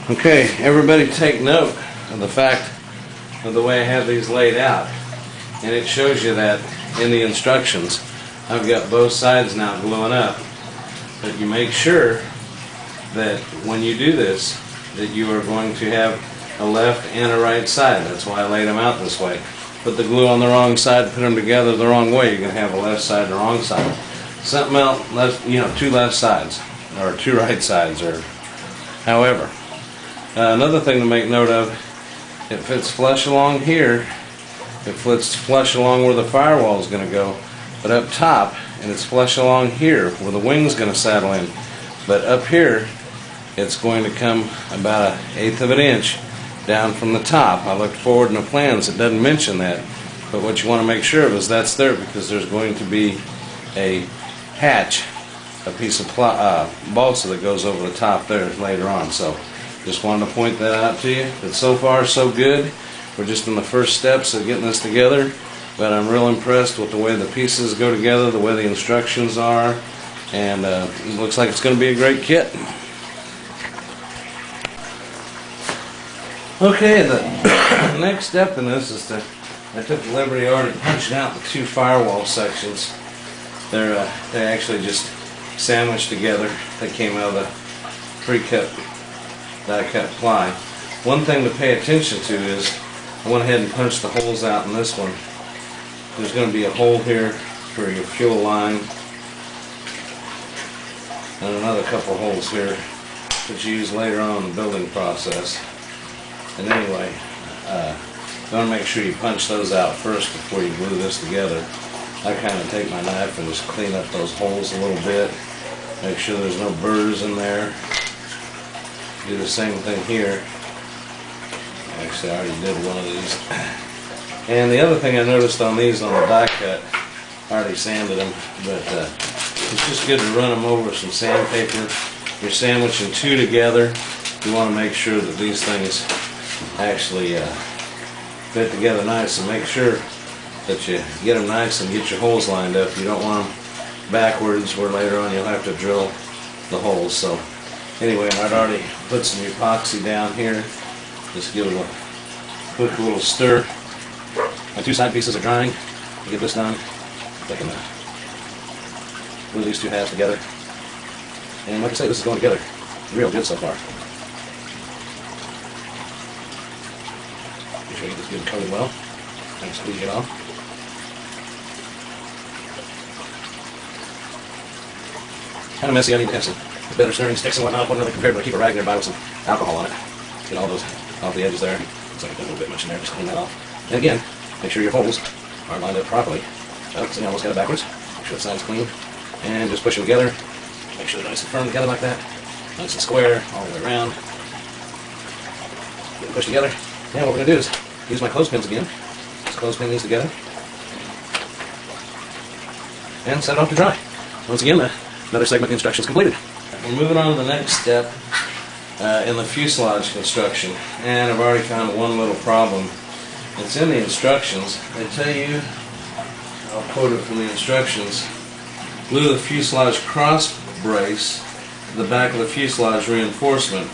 Okay, everybody take note of the fact of the way I have these laid out. And it shows you that in the instructions. I've got both sides now gluing up. But you make sure that when you do this, that you are going to have a left and a right side. That's why I laid them out this way. Put the glue on the wrong side, put them together the wrong way, you're going to have a left side and a wrong side. Something else, two left sides, or two right sides, or however. Another thing to make note of, it fits flush along here, it fits flush along where the firewall is going to go, but up top, and it's flush along here where the wing's going to saddle in. But up here, it's going to come about 1/8 of an inch down from the top. I looked forward in the plans, it doesn't mention that, but what you want to make sure of is that's there, because there's going to be a hatch, a piece of balsa that goes over the top there later on. So just wanted to point that out to you. But so far so good. We're just in the first steps of getting this together, but I'm real impressed with the way the pieces go together, the way the instructions are, and it looks like it's going to be a great kit. Okay, the next step in this is I took the liberty already punching out the two firewall sections. They actually just sandwiched together. They came out of the pre-cut die-cut ply. One thing to pay attention to is I went ahead and punched the holes out in this one. There's going to be a hole here for your fuel line, and another couple holes here that you use later on in the building process. And anyway, you want to make sure you punch those out first before you glue this together. I kind of take my knife and just clean up those holes a little bit, make sure there's no burrs in there. Do the same thing here. Actually, I already did one of these. And the other thing I noticed on these on the die cut, I already sanded them, but it's just good to run them over some sandpaper. You're sandwiching two together. You want to make sure that these things actually fit together nice, and make sure that you get them nice and get your holes lined up. You don't want them backwards where later on you'll have to drill the holes. So anyway, I'd already put some epoxy down here. Just give it a quick little stir. My two side pieces are drying. Get this done. I can glue these two halves together. And like I say, this is going together real good so far. Make sure you get this good coated well. And squeeze it off. Kind of messy. I need to have some better stirring sticks and whatnot. One another compared to keep a rag nearby with some alcohol on it. Get all those off the edges there. Looks like I put a little bit much in there. Just clean that off. And again, make sure your holes are lined up properly. Oh, see, I almost got it backwards. Make sure the side's clean. And just push them together. Make sure they're nice and firm together like that. Nice and square all the way around. Get them pushed together. Now what we're going to do is use my clothespins again. Just clothespin these together. And set it off to dry. Once again, another segment of the instructions completed. We're moving on to the next step in the fuselage construction. And I've already found one little problem. It's in the instructions. They tell you, I'll quote it from the instructions, glue the fuselage cross brace to the back of the fuselage reinforcement.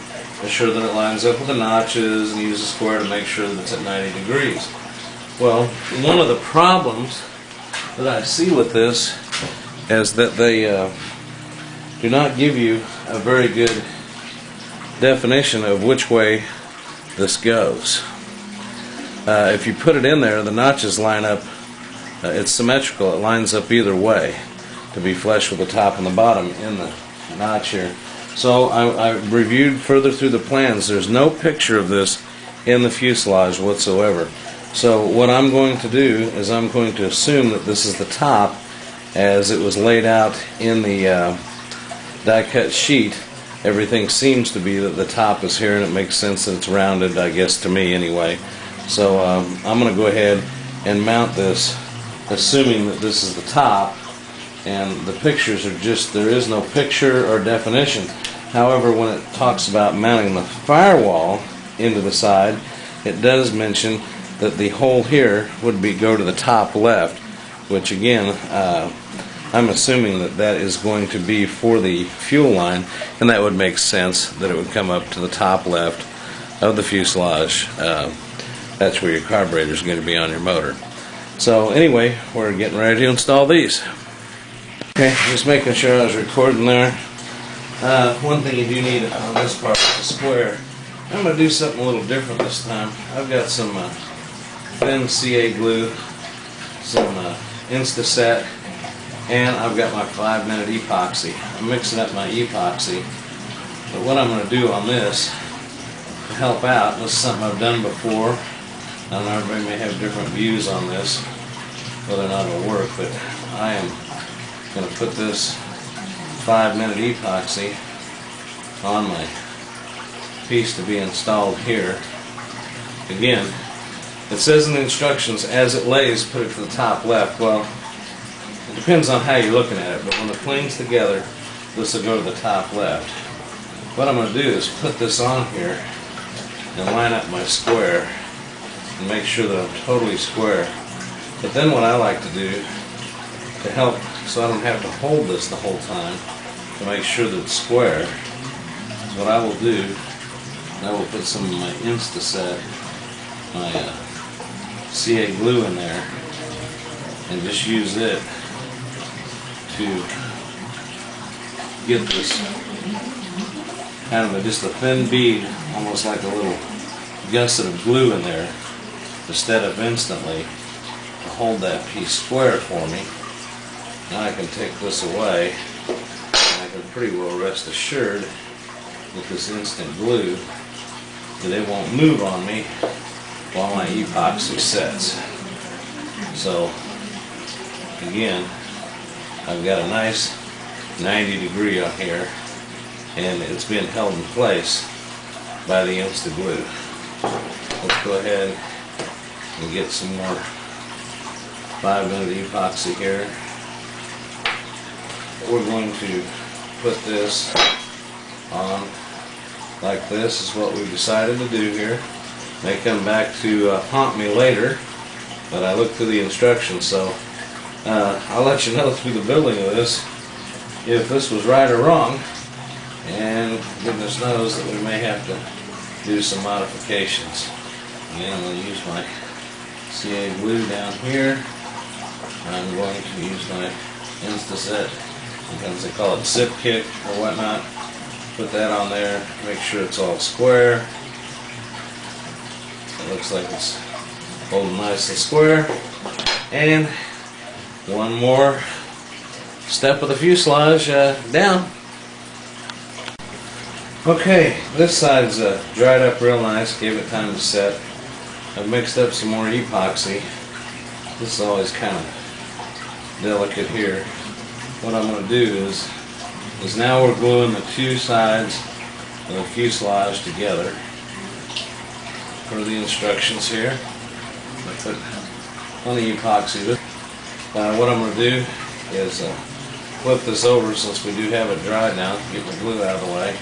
Ensure that it lines up with the notches and use a square to make sure that it's at 90 degrees. Well, one of the problems that I see with this is that they do not give you a very good definition of which way this goes. If you put it in there, the notches line up, it's symmetrical, it lines up either way to be flush with the top and the bottom in the notch here. So I reviewed further through the plans. There's no picture of this in the fuselage whatsoever. So what I'm going to do is I'm going to assume that this is the top as it was laid out in the die-cut sheet. Everything seems to be that the top is here, and it makes sense that it's rounded, I guess, to me anyway. So I'm going to go ahead and mount this assuming that this is the top, and the pictures are just, there is no picture or definition. However, when it talks about mounting the firewall into the side, it does mention that the hole here would go to the top left, which again, I'm assuming that that is going to be for the fuel line, and that would make sense that it would come up to the top left of the fuselage. That's where your carburetor is going to be on your motor. So anyway, we're getting ready to install these. Okay, just making sure I was recording there. One thing you do need on this part is a square. I'm going to do something a little different this time. I've got some thin CA glue, some Instaset, and I've got my 5-minute epoxy. I'm mixing up my epoxy, but what I'm going to do on this to help out, this is something I've done before. I know everybody may have different views on this, whether or not it'll work, but I am going to put this 5-minute epoxy on my piece to be installed here. Again, it says in the instructions, as it lays, put it to the top left. Well, it depends on how you're looking at it, but when it clings together, this will go to the top left. What I'm going to do is put this on here and line up my square and make sure that I'm totally square. But then what I like to do to help so I don't have to hold this the whole time to make sure that it's square is what I will do. I will put some of my Instaset, my CA glue in there, and just use it to get this kind of just a thin bead, almost like a little gusset of glue in there, instead of instantly to hold that piece square for me. Now I can take this away, and I can pretty well rest assured with this instant glue that it won't move on me while my epoxy sets. So again, I've got a nice 90-degree on here, and it's been held in place by the Insta glue. Let's go ahead and get some more 5-minute epoxy here. We're going to put this on like this is what we've decided to do here. May come back to haunt me later, but I looked through the instructions, so I'll let you know through the building of this if this was right or wrong, and goodness knows that we may have to do some modifications. Again, I'm going to use my CA glue down here. I'm going to use my Instaset, sometimes they call it zip kick or whatnot. Put that on there, make sure it's all square. It looks like it's holding nice and square. And one more step of the fuselage down. Okay, this side's dried up real nice, gave it time to set. I've mixed up some more epoxy. This is always kind of delicate here. What I'm going to do is now we're gluing the two sides of the fuselage together per the instructions here. I put plenty of epoxy with it. What I'm going to do is flip this over since we do have it dry now, get the glue out of the way.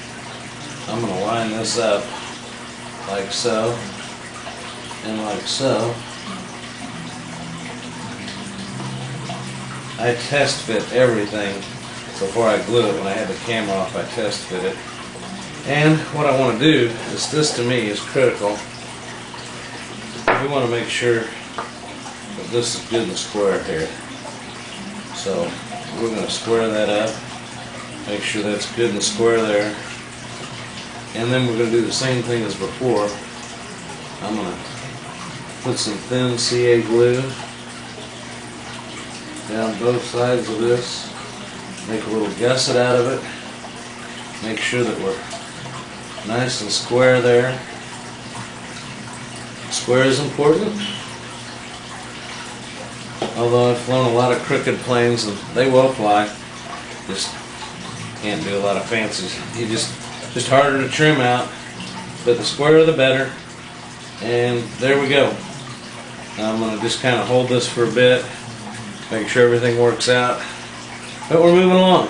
I'm going to line this up like so and like so. I test fit everything before I glue it. When I had the camera off, I test fit it. And what I want to do is, this to me is critical. We want to make sure that this is good and square here. So we're going to square that up, make sure that's good and square there. And then we're going to do the same thing as before. I'm going to put some thin CA glue down both sides of this, make a little gusset out of it, make sure that we're nice and square there. Square is important. Although I've flown a lot of crooked planes and they will fly, just can't do a lot of fancies. You just harder to trim out, but the squarer the better. And there we go. Now I'm going to just kind of hold this for a bit, make sure everything works out. But we're moving along.